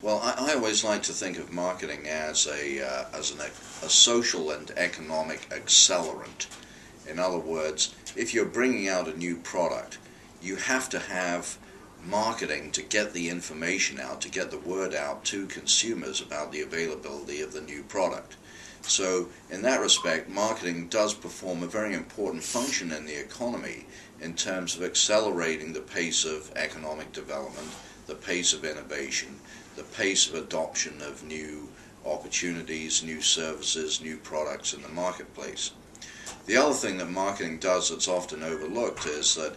Well, I always like to think of marketing as a social and economic accelerant. In other words, if you're bringing out a new product, you have to have marketing to get the information out, to get the word out to consumers about the availability of the new product. So in that respect, marketing does perform a very important function in the economy in terms of accelerating the pace of economic development, the pace of innovation, the pace of adoption of new opportunities, new services, new products in the marketplace. The other thing that marketing does that's often overlooked is that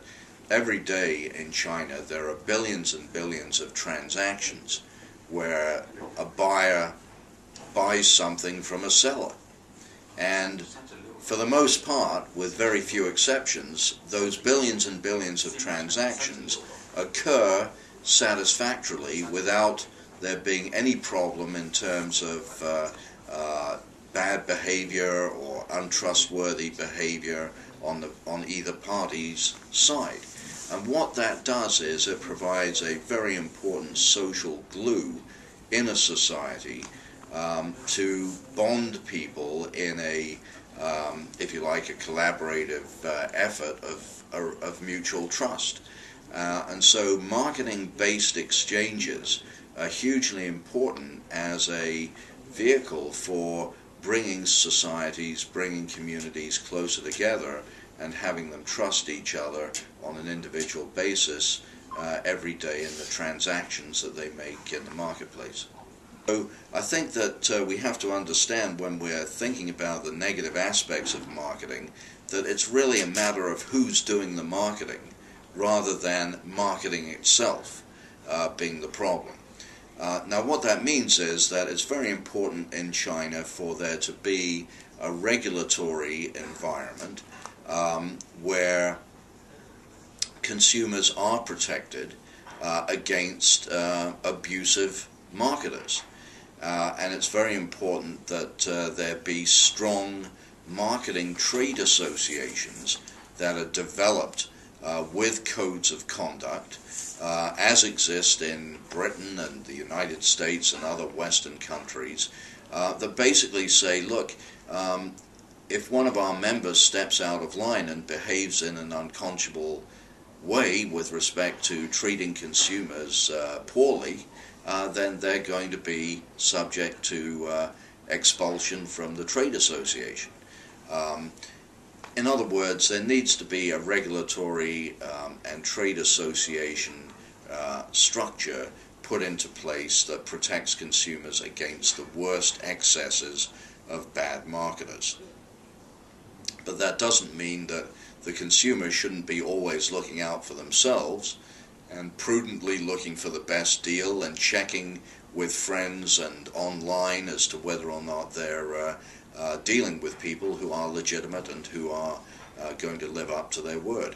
every day in China there are billions and billions of transactions where a buyer buys something from a seller. And for the most part, with very few exceptions, those billions and billions of transactions occur satisfactorily without there being any problem in terms of bad behavior or untrustworthy behavior on either party's side. And what that does is it provides a very important social glue in a society to bond people in a, if you like, a collaborative effort of mutual trust. And so marketing-based exchanges are hugely important as a vehicle for bringing societies, bringing communities closer together and having them trust each other on an individual basis every day in the transactions that they make in the marketplace. So I think that we have to understand when we're thinking about the negative aspects of marketing that it's really a matter of who's doing the marketing rather than marketing itself being the problem. Now what that means is that it's very important in China for there to be a regulatory environment where consumers are protected against abusive marketers. And it's very important that there be strong marketing trade associations that are developed with codes of conduct, as exist in Britain and the United States and other Western countries, that basically say, look, if one of our members steps out of line and behaves in an unconscionable way with respect to treating consumers poorly, then they're going to be subject to expulsion from the trade association. In other words, there needs to be a regulatory and trade association structure put into place that protects consumers against the worst excesses of bad marketers. But that doesn't mean that the consumer shouldn't be always looking out for themselves and prudently looking for the best deal and checking with friends and online as to whether or not they're dealing with people who are legitimate and who are going to live up to their word.